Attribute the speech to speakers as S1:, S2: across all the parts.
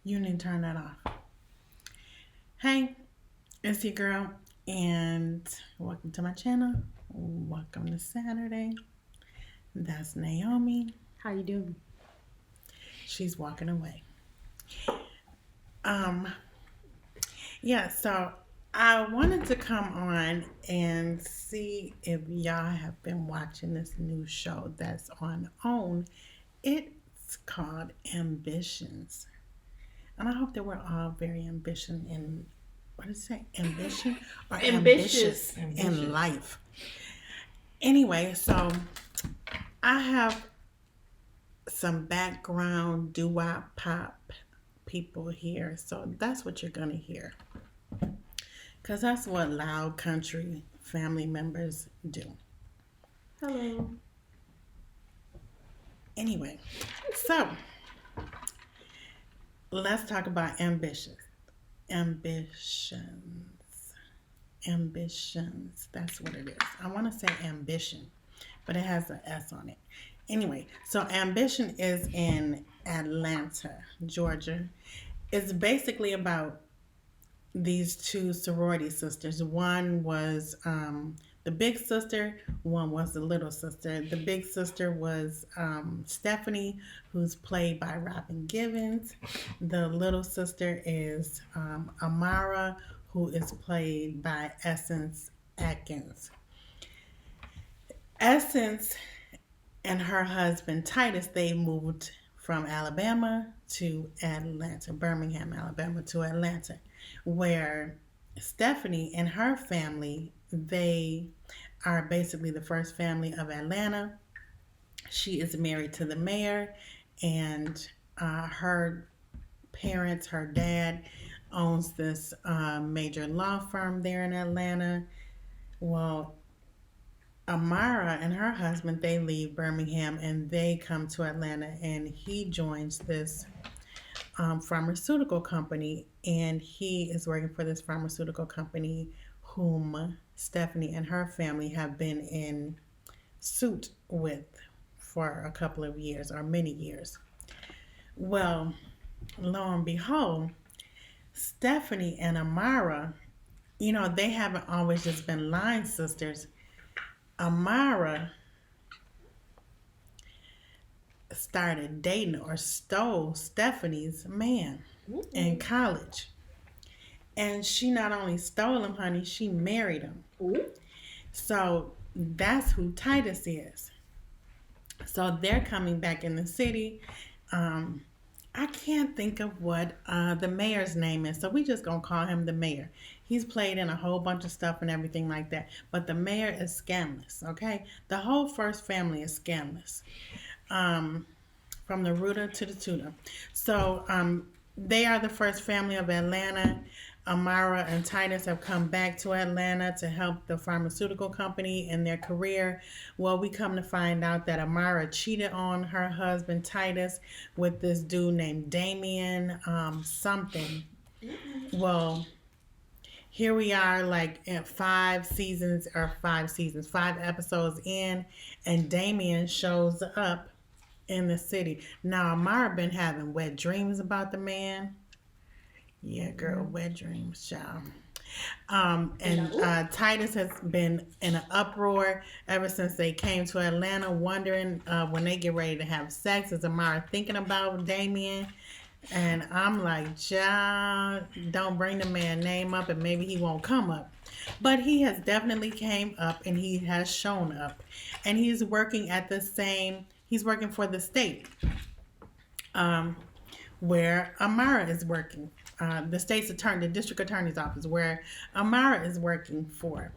S1: You need to turn that off. Hey, it's your girl, and welcome to my channel. Welcome to Saturday. That's Naomi.
S2: How you doing?
S1: She's walking away. Um, yeah, so I wanted to come on and see if y'all have been watching this new show that's on OWN. It's called Ambitions. And I hope that we're all very ambitious in, what did it say? Ambition or ambitious in life. Anyway, so I have some background doo-wop pop people here. So that's what you're going to hear. Because that's what loud country family members do.
S2: Hello.
S1: Anyway, so let's talk about ambitions. Ambitions. That's what it is. I want to say ambition, but it has an S on it. Anyway, so Ambition is in Atlanta, Georgia. It's basically about these two sorority sisters. One was the big sister, one was the little sister. The big sister was Stephanie, who's played by Robin Givens. The little sister is Amara, who is played by Essence Atkins. Essence and her husband Titus, they moved from Alabama to Atlanta, Birmingham, Alabama to Atlanta, where Stephanie and her family, they are basically the first family of Atlanta. She is married to the mayor, and her parents, her dad, owns this major law firm there in Atlanta. Well, Amara and her husband, they leave Birmingham and they come to Atlanta, and he joins this pharmaceutical company, and he is working for this pharmaceutical company whom Stephanie and her family have been in suit with for a couple of years or many years. Well, lo and behold, Stephanie and Amara, they haven't always just been line sisters. Amara started dating or stole Stephanie's man in college. And she not only stole him, honey, she married him. So that's who Titus is. So they're coming back in the city. I can't think of what the mayor's name is, so we just gonna call him the mayor. He's played in a whole bunch of stuff and everything like that, but the mayor is scandalous, okay? The whole first family is scandalous, from the rooter to the tutor. So they are the first family of Atlanta. Amara and Titus have come back to Atlanta to help the pharmaceutical company in their career. Well, we come to find out that Amara cheated on her husband Titus with this dude named Damien something. Well, here we are, like at 5 episodes in, and Damien shows up in the city. Now, Amara been having wet dreams about the man. Yeah, girl, wet dreams, child. And Titus has been in an uproar ever since they came to Atlanta, wondering when they get ready to have sex, is Amara thinking about Damien? And I'm like, child, don't bring the man's name up and maybe he won't come up. But he has definitely came up, and he has shown up. And he's working he's working for the state where Amara is working. The state's attorney, the district attorney's office, where Amara is working for.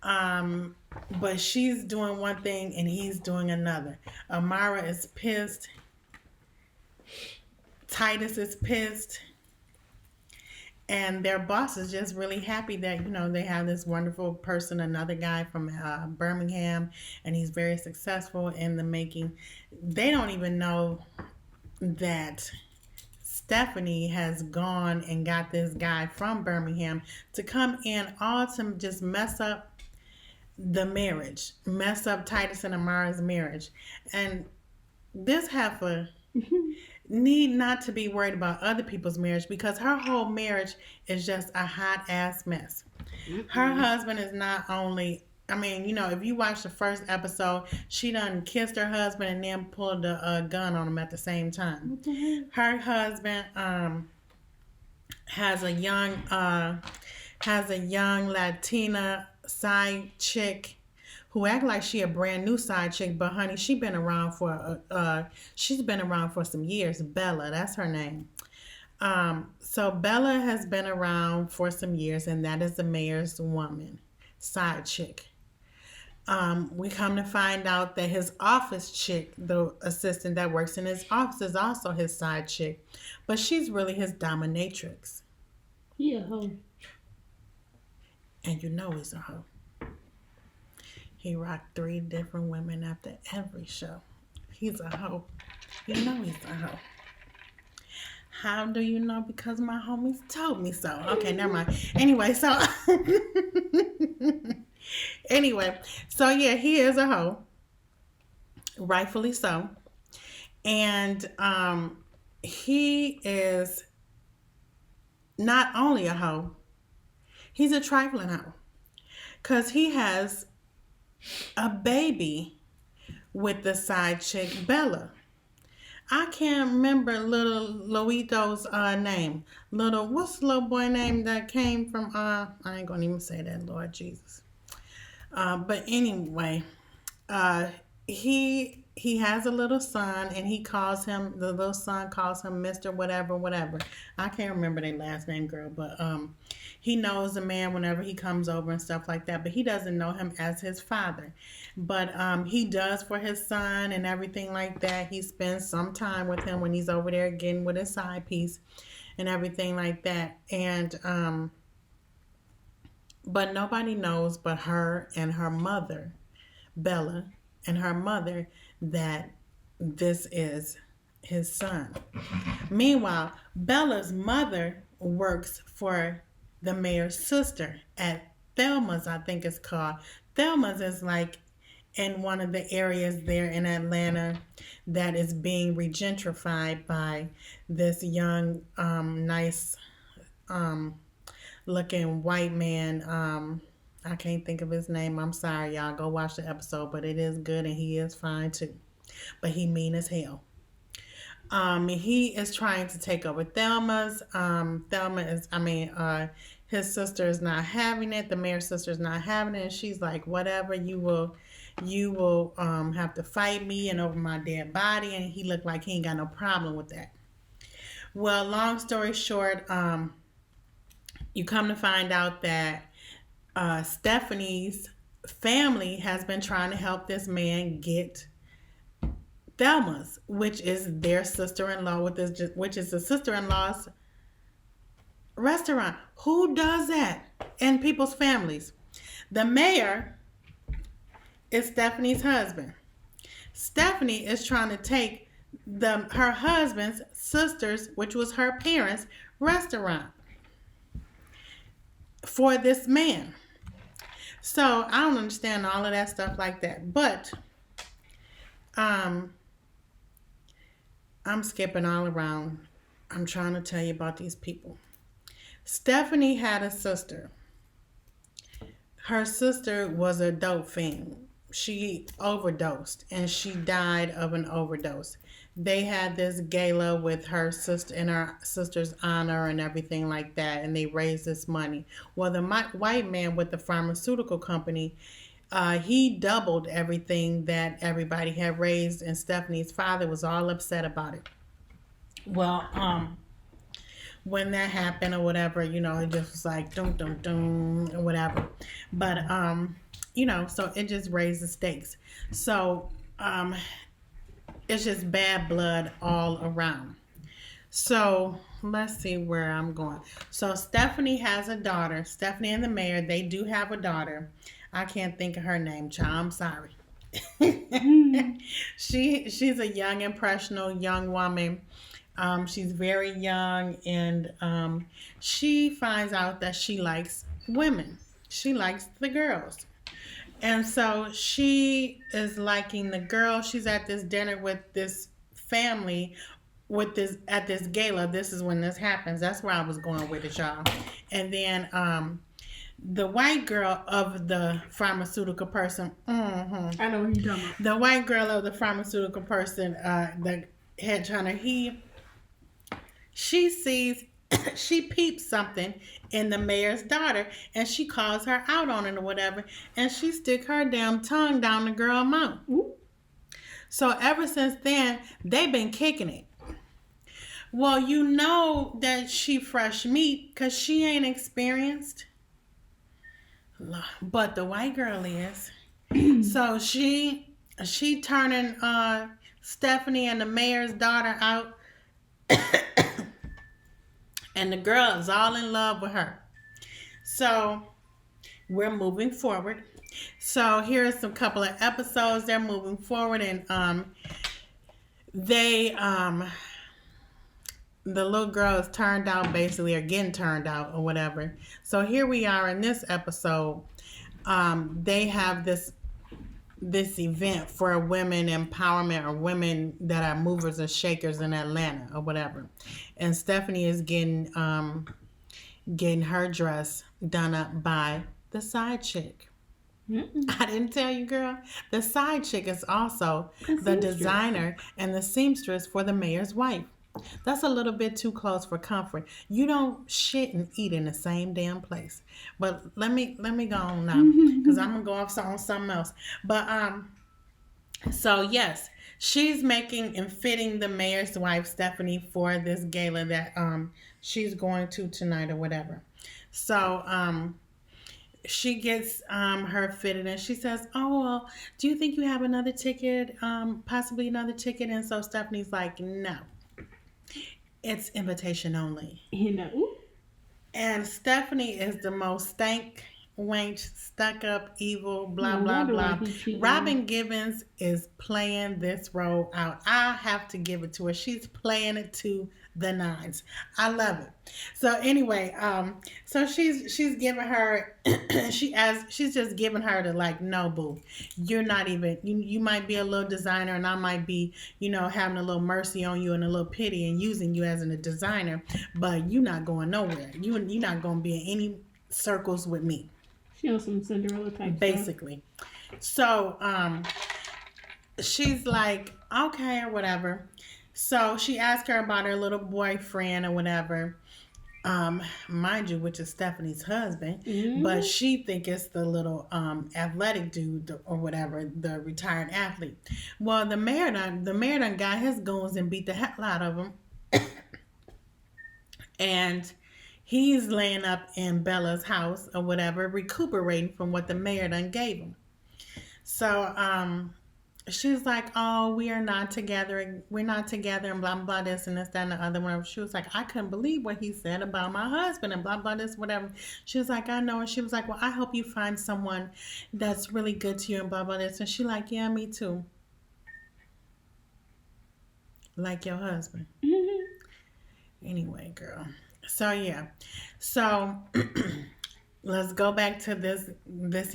S1: But she's doing one thing and he's doing another. Amara is pissed. Titus is pissed. And their boss is just really happy that, they have this wonderful person, another guy from Birmingham, and he's very successful in the making. They don't even know that Stephanie has gone and got this guy from Birmingham to come in, all to just mess up the marriage, mess up Titus and Amara's marriage. And this heifer need not to be worried about other people's marriage because her whole marriage is just a hot ass mess. Her
S2: Mm-mm.
S1: husband is not only, I mean, if you watch the first episode, she done kissed her husband and then pulled a gun on him at the same time.
S2: What the hell?
S1: Her husband has a young Latina side chick who act like she a brand new side chick, but honey, she's been around for some years. Bella, that's her name. So Bella has been around for some years, and that is the mayor's woman, side chick. We come to find out that his office chick, the assistant that works in his office, is also his side chick, but she's really his dominatrix.
S2: Yeah, hoe.
S1: And he's a hoe. He rocked 3 different women after every show. He's a hoe. He's a hoe. How do you know? Because my homies told me so. Okay, never mind. Anyway, so yeah, he is a hoe, rightfully so, and he is not only a hoe, he's a trifling hoe, cause he has a baby with the side chick Bella. I can't remember little Loito's name. What's the little boy name that came from I ain't gonna even say that, Lord Jesus. But anyway, he has a little son, and the little son calls him Mr. Whatever, whatever. I can't remember their last name, girl, but he knows the man whenever he comes over and stuff like that, but he doesn't know him as his father. But he does for his son and everything like that. He spends some time with him when he's over there getting with his side piece and everything like that. And but nobody knows but her and her mother, Bella, and her mother, that this is his son. Meanwhile, Bella's mother works for the mayor's sister at Thelma's, I think it's called. Thelma's is like in one of the areas there in Atlanta that is being regentrified by this young, nice looking white man. I can't think of his name. I'm sorry, y'all. Go watch the episode, but it is good and he is fine too. But he mean as hell. He is trying to take over Thelma's. Thelma is, his sister is not having it. The mayor's sister is not having it. And she's like, whatever, you will have to fight me and over my dead body. And he looked like he ain't got no problem with that. Well, long story short, you come to find out that Stephanie's family has been trying to help this man get Thelma's, which is their sister-in-law, which is the sister-in-law's restaurant. Who does that in people's families? The mayor is Stephanie's husband. Stephanie is trying to take her husband's sister's, which was her parents' restaurant, for this man. So I don't understand all of that stuff like that. But I'm skipping all around. I'm trying to tell you about these people. Stephanie had a sister. Her sister was a dope fiend. She overdosed and she died of an overdose. They had this gala with her sister in her sister's honor and everything like that, and they raised this money. Well, the white man with the pharmaceutical company, he doubled everything that everybody had raised, and Stephanie's father was all upset about it. Well, when that happened or whatever, it just was like dum dum dum or whatever. But so it just raised the stakes. So it's just bad blood all around. So let's see where I'm going. So Stephanie has a daughter. Stephanie and the mayor, they do have a daughter. I can't think of her name, child. I'm sorry. She's a young, impressionable young woman. She's very young, and she finds out that she likes women. She likes the girls. And so she is liking the girl. She's at this dinner with this family with this at this gala. This is when this happens. That's where I was going with it, y'all. And then the white girl of the pharmaceutical person.
S2: I know what you're talking about.
S1: The white girl of the pharmaceutical person, the head hunter, she sees, she peeps something in the mayor's daughter, and she calls her out on it or whatever, and she stick her damn tongue down the girl's mouth.
S2: Ooh.
S1: So ever since then, they've been kicking it. Well, you know that she fresh meat because she ain't experienced, but the white girl is. So she turning Stephanie and the mayor's daughter out, and the girl is all in love with her. So we're moving forward. So here's some couple of episodes. They're moving forward, and they the little girl is turned out basically, or getting turned out or whatever. So here we are in this episode. They have this event for women empowerment, or women that are movers and shakers in Atlanta or whatever. And Stephanie is getting her dress done up by the side chick. I didn't tell you, girl. The side chick is also the designer and the seamstress for the mayor's wife. That's a little bit too close for comfort. You don't shit and eat in the same damn place. But let me go on now, because I'm gonna go off on something else. But so yes, she's making and fitting the mayor's wife Stephanie for this gala that she's going to tonight or whatever. So she gets her fitted, and she says, "Oh well, do you think you have another ticket? Possibly another ticket?" And so Stephanie's like, "No. It's invitation only." And Stephanie is the most stank, wanked, stuck up, evil, blah, blah, blah. Robin Givens is playing this role out. I have to give it to her. She's playing it to the nines. I love it. So anyway, so she's giving her she's just giving her the like, no boo, you're not even, you might be a little designer, and I might be, having a little mercy on you and a little pity and using you as a designer, but you're not going nowhere. You're not going to be in any circles with me.
S2: She on some Cinderella type
S1: basically stuff. So she's like, okay, or whatever. So she asked her about her little boyfriend or whatever, mind you, which is Stephanie's husband, but she think it's the little athletic dude or whatever, the retired athlete. Well, the mayor done got his goons and beat the hell out of him, and he's laying up in Bella's house or whatever, recuperating from what the mayor done gave him. So she's like, oh, we are not together. We're not together, and blah, blah, blah, this and this, that, and the other one. She was like, I couldn't believe what he said about my husband and blah, blah, this, whatever. She was like, I know. And she was like, well, I hope you find someone that's really good to you and blah, blah, this. And she like, yeah, me too. Like your husband. Anyway, girl. So, yeah. So, let's go back to this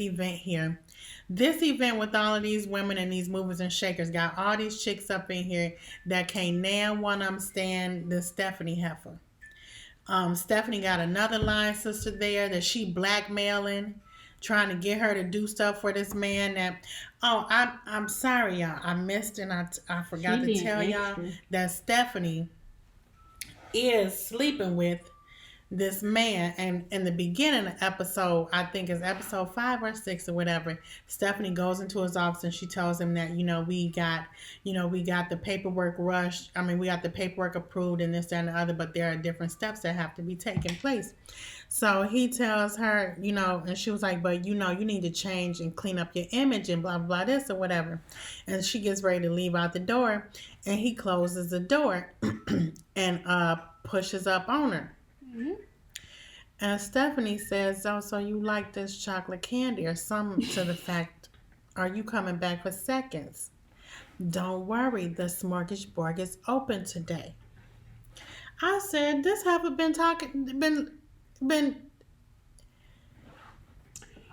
S1: event here. This event with all of these women and these movers and shakers got all these chicks up in here that can't now one of them stand the Stephanie heifer. Stephanie got another line sister there that she blackmailing, trying to get her to do stuff for this man that, I'm sorry, y'all. I missed and I forgot to tell y'all that Stephanie is sleeping with this man, and in the beginning of the episode, I think it's episode 5 or 6 or whatever, Stephanie goes into his office and she tells him that, we got the paperwork rushed. I mean, we got the paperwork approved and this, that, and the other, but there are different steps that have to be taken place. So he tells her, and she was like, but you need to change and clean up your image and blah, blah, this or whatever. And she gets ready to leave out the door, and he closes the door and pushes up on her. And Stephanie says, oh, so you like this chocolate candy, or some to the fact, are you coming back for seconds? Don't worry, the smorgasbord is open today. I said, this haven't been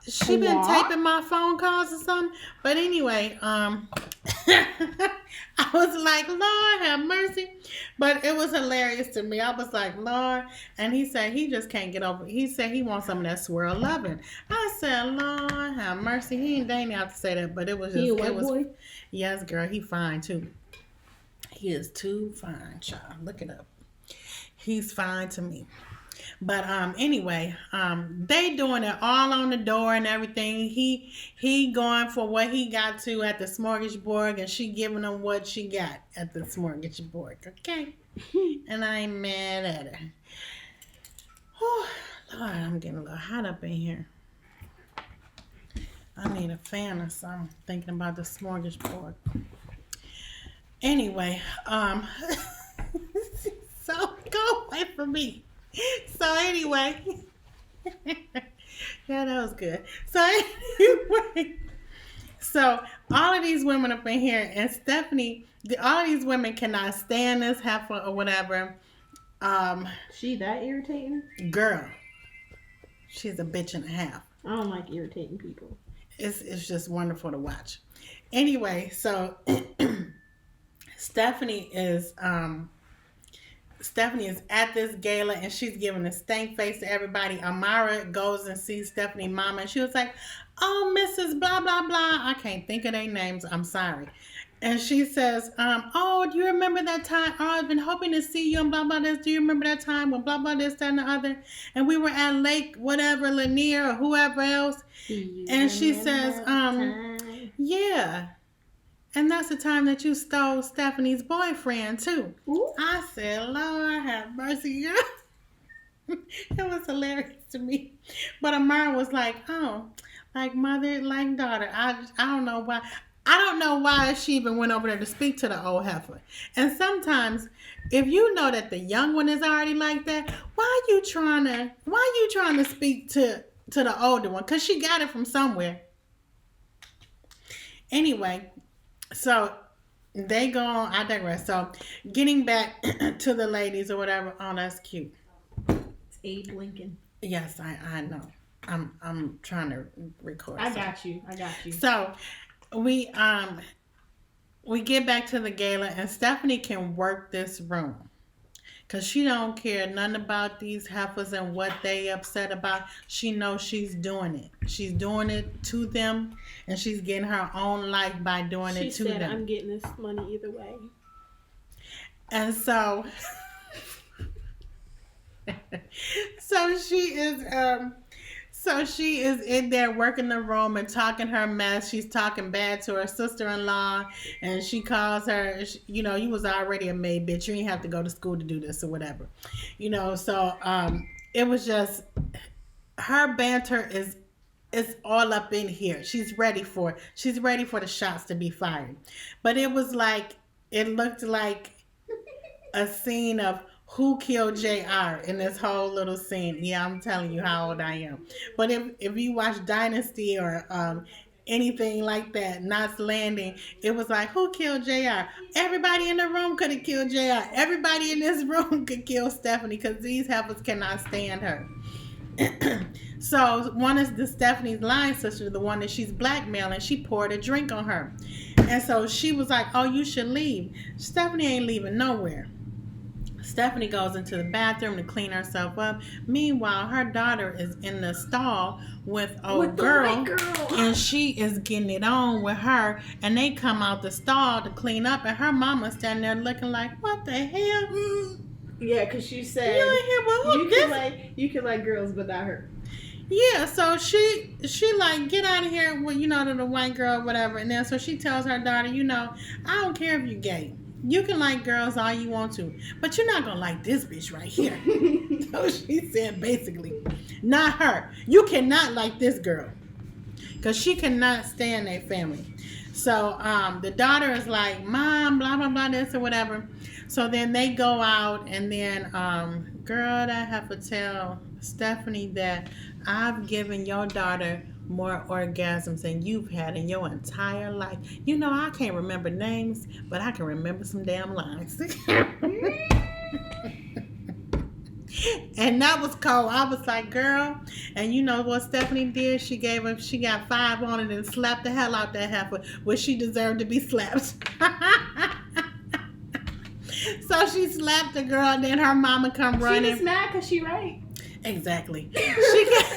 S1: She been taping my phone calls or something. But anyway, I was like, Lord have mercy. But it was hilarious to me. I was like, Lord. And he said he just can't get over it. He said he wants some of that swirl loving. I said, Lord have mercy. They ain't have to say that, but it was just,
S2: he a white boy?
S1: Yes, girl, he fine too. He is too fine, child. Look it up. He's fine to me. But anyway, they doing it all on the door and everything. He going for what he got to at the smorgasbord, and she giving him what she got at the smorgasbord. Okay, and I ain't mad at her. Oh, Lord, I'm getting a little hot up in here. I need a fan or something. Thinking about the smorgasbord. Anyway, so go away from me. So anyway, yeah, that was good. So anyway, so all of these women up in here, and Stephanie, all of these women cannot stand this heifer or whatever.
S2: She that irritating?
S1: Girl, she's a bitch and a half.
S2: I don't like irritating people.
S1: It's just wonderful to watch. Anyway, so Stephanie is at this gala and she's giving a stank face to everybody. Amara goes and sees Stephanie's mama and she was like, oh, Mrs. blah, blah, blah. I can't think of their names. I'm sorry. And she says, oh, do you remember that time? Oh, I've been hoping to see you and blah, blah, this. Do you remember that time when blah, blah, this, that, and the other? And we were at Lake, whatever, Lanier or whoever else. And she says, yeah. And that's the time that you stole Stephanie's boyfriend, too.
S2: Ooh.
S1: I said, Lord have mercy, girl. It was hilarious to me. But Amara was like, oh, like mother, like daughter. I don't know why. I don't know why she even went over there to speak to the old heifer. And sometimes, if you know that the young one is already like that, why you trying to speak to the older one? Because she got it from somewhere. Anyway, so they go on. I digress. So getting back to the ladies or whatever. Oh, that's cute.
S2: It's Abe Lincoln.
S1: Yes, I know. I'm trying to record.
S2: I got you.
S1: So we get back to the gala and Stephanie can work this room. Because she don't care nothing about these heifers and what they upset about. She knows she's doing it. She's doing it to them. And she's getting her own life by doing it to them. She said,
S2: I'm getting this money either way.
S1: And so... So she is in there working the room and talking her mess. She's talking bad to her sister-in-law, and she calls her, you was already a maid, bitch. You didn't have to go to school to do this or whatever. So it was just, her banter is all up in here. She's ready for the shots to be fired. But it looked like a scene of Who Killed JR in this whole little scene. Yeah, I'm telling you how old I am. But if you watch Dynasty or anything like that, Knots Landing, it was like, who killed JR? Everybody in the room could have killed JR. Everybody in this room could kill Stephanie because these heifers cannot stand her. So one is the Stephanie's line sister, the one that she's blackmailing. She poured a drink on her. And so she was like, oh, you should leave. Stephanie ain't leaving nowhere. Stephanie goes into the bathroom to clean herself up. Meanwhile, her daughter is in the stall with old girl, and she is getting it on with her. And they come out the stall to clean up, and her mama standing there looking like, what the hell?
S2: Yeah, because she said you can like girls, but not her.
S1: Yeah, so she like, get out of here with, to the white girl or whatever. And then so she tells her daughter, I don't care if you're gay. You can like girls all you want to, but you're not going to like this bitch right here. So she said basically, not her. You cannot like this girl because she cannot stand their family. So the daughter is like, Mom, blah, blah, blah, this or whatever. So then they go out and then, girl, I have to tell Stephanie that I've given your daughter more orgasms than you've had in your entire life. I can't remember names, but I can remember some damn lines. And that was cold. I was like, girl. And you know what Stephanie did? She got 5 on it and slapped the hell out that heifer, which she deserved to be slapped. So she slapped the girl, and then her mama come running.
S2: She was mad because she right.
S1: Exactly.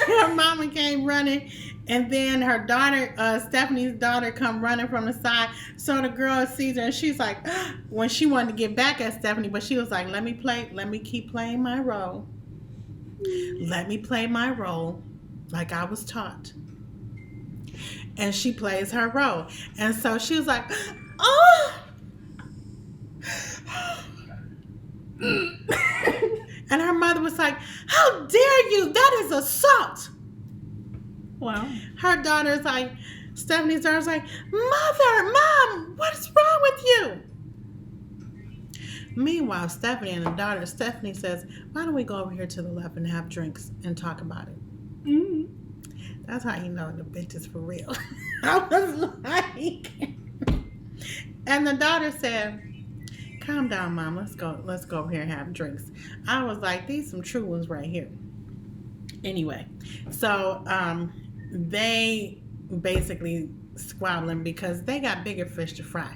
S1: Her mama came running, and then her daughter, Stephanie's daughter, come running from the side. So the girl sees her, and she's like, when she wanted to get back at Stephanie, but she was like, let me keep playing my role. Let me play my role like I was taught. And she plays her role. And so she was like, oh. And her mother was like, how dare you? That is assault.
S2: Wow.
S1: Her daughter's like, Stephanie's daughter's like, Mom, what's wrong with you? Meanwhile, Stephanie and the daughter, Stephanie says, why don't we go over here to the left and have drinks and talk about it? Mm-hmm. That's how you know the bitch is for real. I was like, and the daughter said, calm down, Mom. Let's go over here and have drinks. I was like, these some true ones right here. Anyway, so they basically squabbling because they got bigger fish to fry.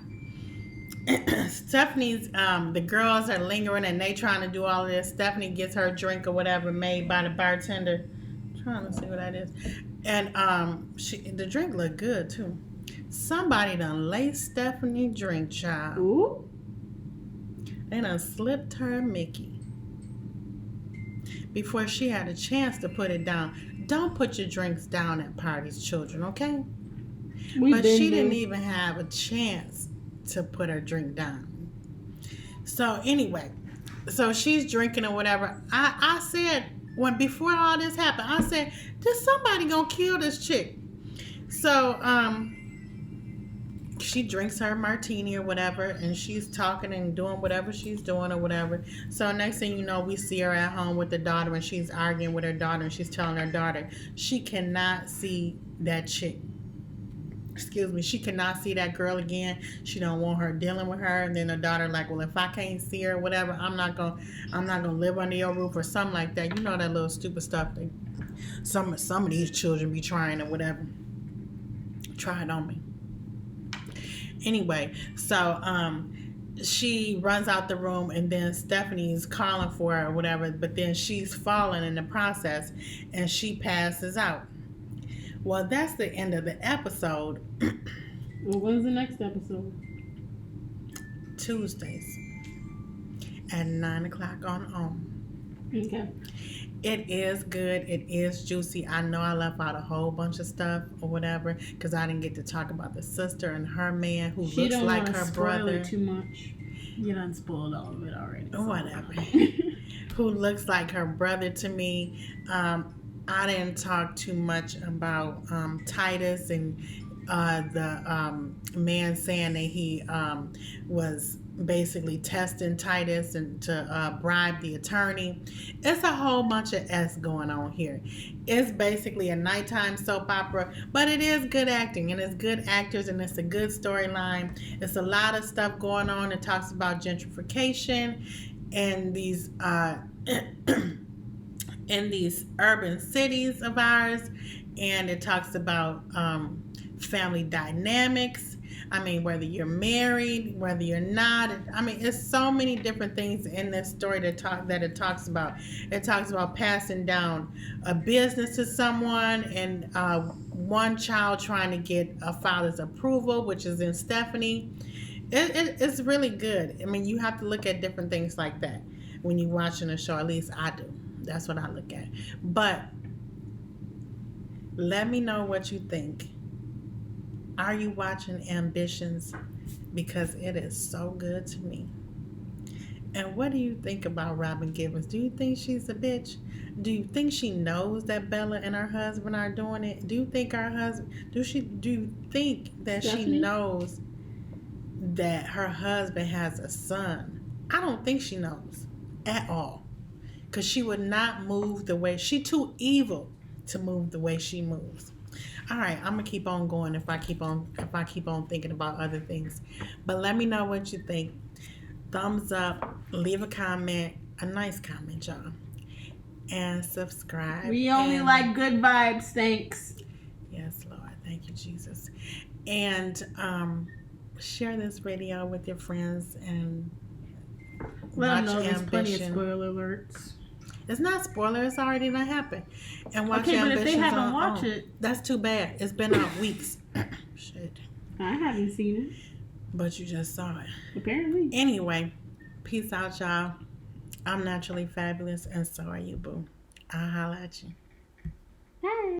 S1: Stephanie's the girls are lingering and they trying to do all of this. Stephanie gets her drink or whatever made by the bartender. I'm trying to see what that is. And the drink looked good too. Somebody done laced Stephanie drink, child.
S2: Ooh.
S1: They done slipped her a Mickey before she had a chance to put it down. Don't put your drinks down at parties, children, okay? But she didn't even have a chance to put her drink down. So anyway, so she's drinking or whatever. I said, before all this happened, I said, there's somebody gonna kill this chick. So she drinks her martini or whatever, and she's talking and doing whatever she's doing or whatever. So next thing you know, we see her at home with the daughter, and she's arguing with her daughter, and she's telling her daughter she cannot see that chick. Excuse me, she cannot see that girl again. She don't want her dealing with her. And then her daughter like, well, if I can't see her or whatever, I'm not gonna live under your roof or something like that. You know that little stupid stuff that some of these children be trying or whatever. Try it on me. Anyway, so she runs out the room, and then Stephanie's calling for her or whatever, but then she's falling in the process and she passes out. Well, that's the end of the episode.
S2: Well, when's the next episode?
S1: Tuesdays at 9:00 on.
S2: Okay.
S1: It is good. It is juicy. I know I left out a whole bunch of stuff or whatever because I didn't get to talk about the sister and her man who looks like her brother.
S2: It too much. You done spoiled all of it already. So.
S1: Whatever. Who looks like her brother to me. I didn't talk too much about Titus and the man saying that he was basically testing Titus and to bribe the attorney. It's a whole bunch of S going on here. It's basically a nighttime soap opera, but it is good acting and it's good actors and it's a good storyline. It's a lot of stuff going on. It talks about gentrification and these in these urban cities of ours, and it talks about family dynamics. I mean, whether you're married, whether you're not. I mean, it's so many different things in this story that it talks about. It talks about passing down a business to someone, and one child trying to get a father's approval, which is in Stephanie. It's really good. I mean, you have to look at different things like that when you're watching a show. At least I do. That's what I look at. But let me know what you think. Are you watching Ambitions? Because it is so good to me. And what do you think about Robin Givens? Do you think she's a bitch? Do you think she knows that Bella and her husband are doing it? Do you think her husband do you think that Stephanie? She knows that her husband has a son? I don't think she knows at all. Because she would not move the way she too evil to move the way she moves. All right, I'm gonna keep on going if I keep on thinking about other things. But let me know what you think. Thumbs up, leave a comment, a nice comment, y'all. and subscribe.
S2: We only like good vibes. Thanks.
S1: Yes, Lord. Thank you, Jesus. And share this video with your friends and
S2: Let them
S1: watch
S2: know there's
S1: Ambition.
S2: plenty of spoiler alerts.
S1: It's not spoiler. It's already not happened. And watch
S2: Okay,
S1: Ambition.
S2: but if they haven't watched it,
S1: that's too bad. It's been out weeks. Shit.
S2: I haven't seen it.
S1: But you just saw it.
S2: Apparently.
S1: Anyway, peace out, y'all. I'm naturally fabulous, and so are you, boo. I'll holla at you.
S2: Bye.